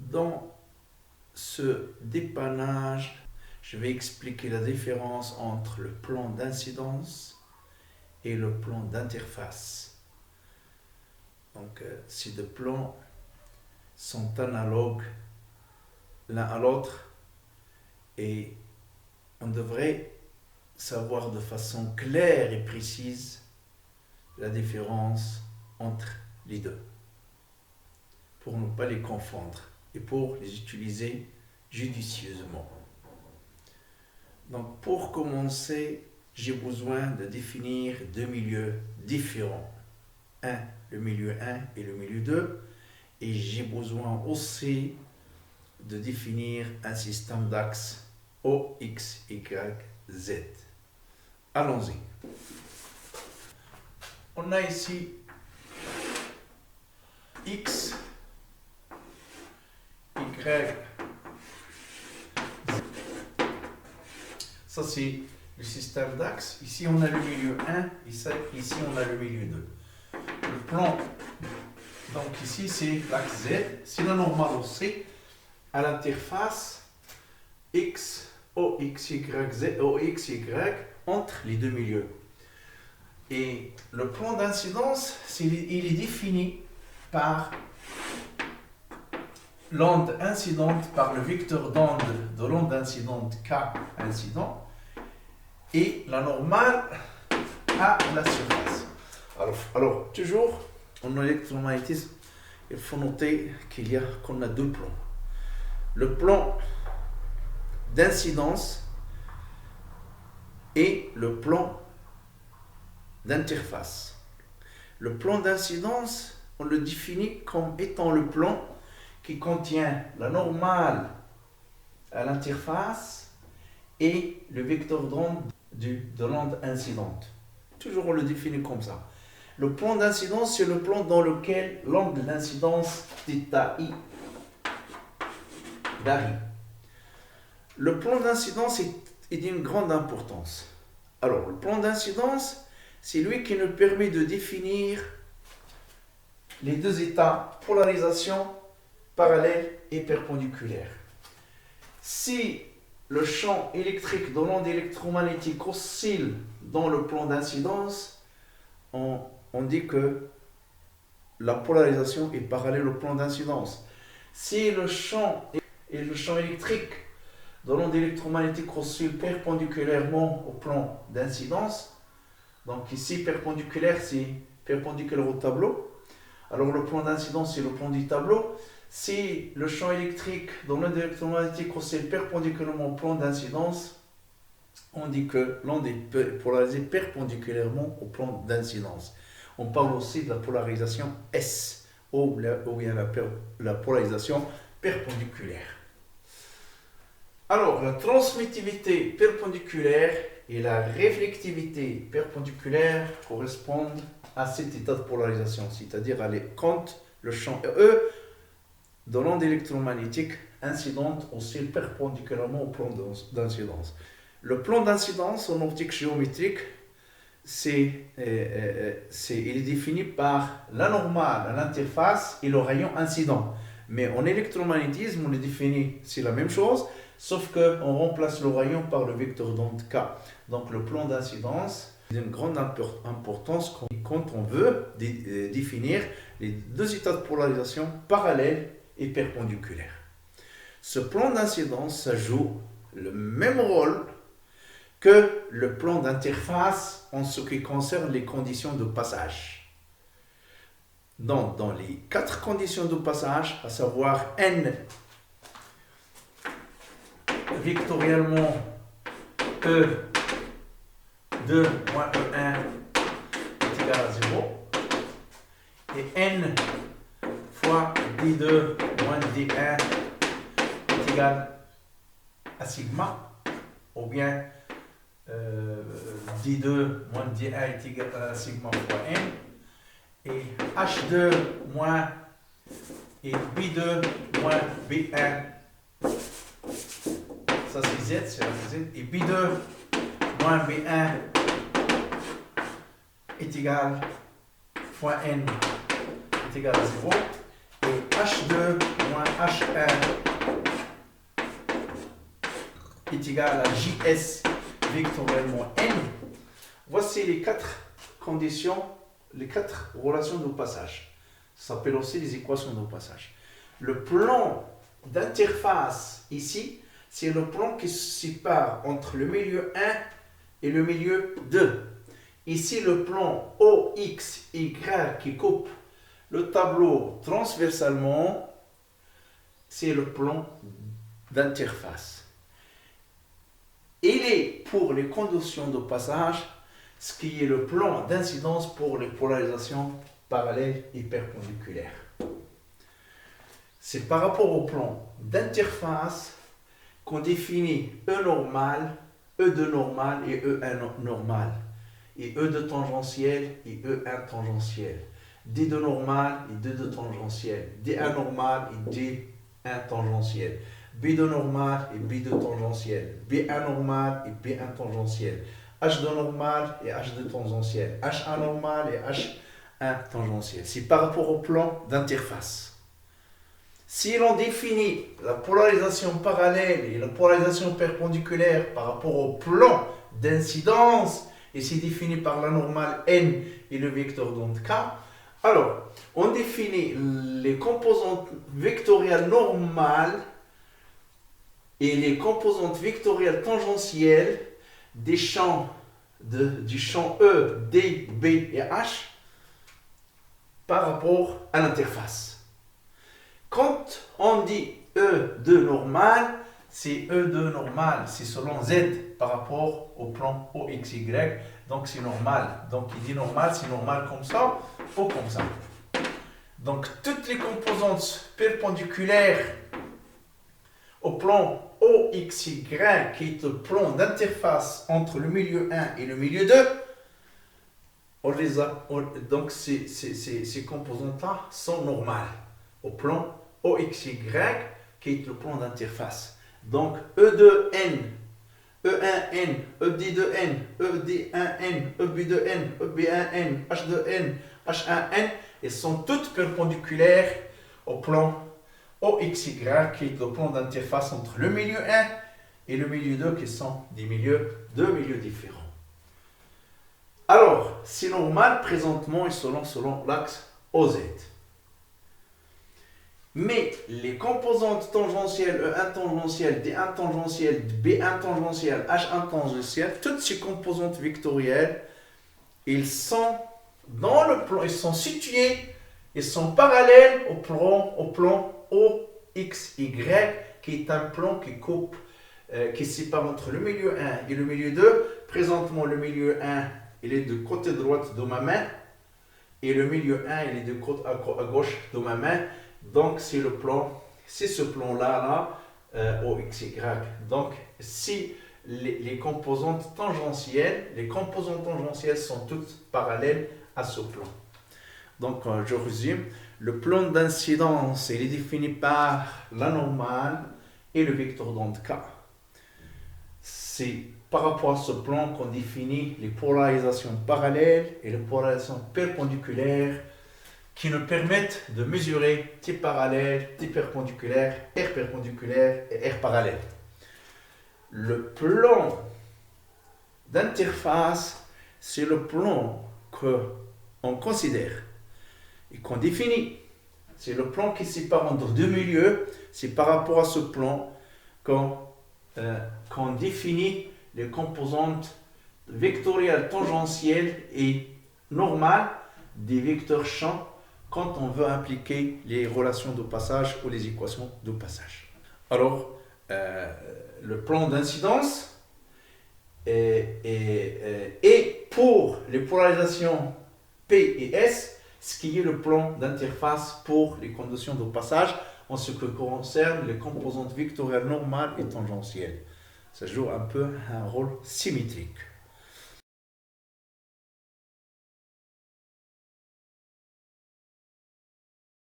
Dans ce dépannage, je vais expliquer la différence entre le plan d'incidence et le plan d'interface. Donc, ces deux plans sont analogues l'un à l'autre et on devrait savoir de façon claire et précise la différence entre les deux pour ne pas les confondre et pour les utiliser judicieusement. Donc, pour commencer, j'ai besoin de définir deux milieux différents. Le milieu 1 et le milieu 2. Et j'ai besoin aussi de définir un système d'axes O, X, Y, Z. Allons-y. On a ici X, Y, Z. Ça, c'est le système d'axes. Ici, on a le milieu 1, ici, on a le milieu 2. Le plan, donc ici, c'est l'axe Z. C'est la normale aussi. À l'interface X, O, X, Y, Z, O, X, Y, entre les deux milieux. Et le plan d'incidence, il est défini par l'onde incidente, par le vecteur d'onde de l'onde incidente K incident, et la normale à la surface. Alors toujours, en électromagnétisme, il faut noter qu'on a deux plans. Le plan d'incidence et le plan d'interface. Le plan d'incidence, on le définit comme étant le plan qui contient la normale à l'interface et le vecteur d'onde de l'onde incidente. Toujours on le définit comme ça. Le plan d'incidence, c'est le plan dans lequel l'angle d'incidence θi varie. Le plan d'incidence est d'une grande importance. Alors, le plan d'incidence, c'est lui qui nous permet de définir les deux états, polarisation parallèle et perpendiculaire. Si le champ électrique de l'onde électromagnétique oscille dans le plan d'incidence, on dit que la polarisation est parallèle au plan d'incidence. Si le champ électrique de l'onde électromagnétique oscille perpendiculairement au plan d'incidence, donc ici perpendiculaire, c'est perpendiculaire au tableau. Alors le plan d'incidence, c'est le plan du tableau. Si le champ électrique de l'onde électromagnétique oscille perpendiculairement au plan d'incidence, on dit que l'onde est polarisée perpendiculairement au plan d'incidence. On parle aussi de la polarisation S, ou bien la polarisation perpendiculaire. Alors, la transmittivité perpendiculaire et la réflectivité perpendiculaire correspondent à cet état de polarisation, c'est-à-dire quand le champ E de l'onde électromagnétique incidente oscille perpendiculairement au plan d'incidence. Le plan d'incidence en optique géométrique, il est défini par la normale à l'interface et le rayon incident. Mais en électromagnétisme, on le définit, c'est la même chose, sauf qu'on remplace le rayon par le vecteur d'onde K. Donc le plan d'incidence est d'une grande importance quand on veut définir les deux états de polarisation parallèles et perpendiculaires. Ce plan d'incidence, ça joue le même rôle que le plan d'interface en ce qui concerne les conditions de passage. Donc, dans les 4 conditions de passage, à savoir n vectoriellement E2 moins E1 est égal à 0, et n fois D2 moins D1 est égal à sigma, ou bien D2 moins D1 est égal à sigma fois n, et H2 moins et B2 moins B1, ça c'est Z, et B2 moins B1 est égal fois n est égal à 0, et H2 moins H1 est égal à JS vectoriellement N. Voici les 4 conditions, les 4 relations de passage. Ça s'appelle aussi les équations de passage. Le plan d'interface ici, c'est le plan qui se sépare entre le milieu 1 et le milieu 2. Ici, le plan OXY qui coupe le tableau transversalement, c'est le plan d'interface. Il est pour les conditions de passage, ce qui est le plan d'incidence pour les polarisations parallèles et perpendiculaires. C'est par rapport au plan d'interface qu'on définit E normal, E2 normal et E1 normal, et E2 tangentiel et E1 tangentiel, D2 normal et D2 tangentiel, D1 normal et D1 tangentiel, B2 normal et B2 tangentiel, B1 normal et B1 tangentiel, H2 normal et H2 tangentiel, H1 normal et H1 tangentiel. C'est par rapport au plan d'interface. Si l'on définit la polarisation parallèle et la polarisation perpendiculaire par rapport au plan d'incidence, et c'est défini par la normale N et le vecteur d'onde K, alors on définit les composantes vectorielles normales et les composantes vectorielles tangentielles des champs du champ E, D, B et H par rapport à l'interface. Quand on dit E2 normal, c'est E2 normal, c'est selon Z par rapport au plan OXY, donc c'est normal. Donc il dit normal, c'est normal comme ça ou comme ça. Donc toutes les composantes perpendiculaires au plan OXY, qui est le plan d'interface entre le milieu 1 et le milieu 2, donc ces composantes-là sont normales au plan OXY, qui est le plan d'interface. Donc E2N, E1N, ED2N, ED1N, EB2N, EB1N, H2N, H1N, elles sont toutes perpendiculaires au plan OXY, qui est le plan d'interface entre le milieu 1 et le milieu 2, qui sont deux milieux différents. Alors, c'est normal présentement et selon l'axe OZ. Mais les composantes tangentielles, E1 tangentiel, D1 tangentiel, B1 tangentiel, H1 tangentiel, toutes ces composantes vectorielles, ils sont dans le plan, ils sont situés, ils sont parallèles au plan OXY, qui est un plan qui coupe, qui sépare entre le milieu 1 et le milieu 2. Présentement, le milieu 1, il est de côté droite de ma main, et le milieu 1, il est de côté à gauche de ma main. Donc, c'est ce plan-là, OXY. Donc, si les composantes tangentielles sont toutes parallèles à ce plan. Donc, je résume. Le plan d'incidence, il est défini par la normale et le vecteur d'onde K. C'est par rapport à ce plan qu'on définit les polarisations parallèles et les polarisations perpendiculaires qui nous permettent de mesurer T parallèle, T perpendiculaire, R perpendiculaire et R parallèle. Le plan d'interface, c'est le plan qu'on considère et qu'on définit. C'est le plan qui sépare entre deux milieux. C'est par rapport à ce plan qu'on définit les composantes vectorielles tangentielles et normales des vecteurs champs quand on veut impliquer les relations de passage ou les équations de passage. Alors, le plan d'incidence est pour les polarisations P et S, ce qui est le plan d'interface pour les conditions de passage en ce qui concerne les composantes vectorielles normales et tangentielles. Ça joue un peu un rôle symétrique.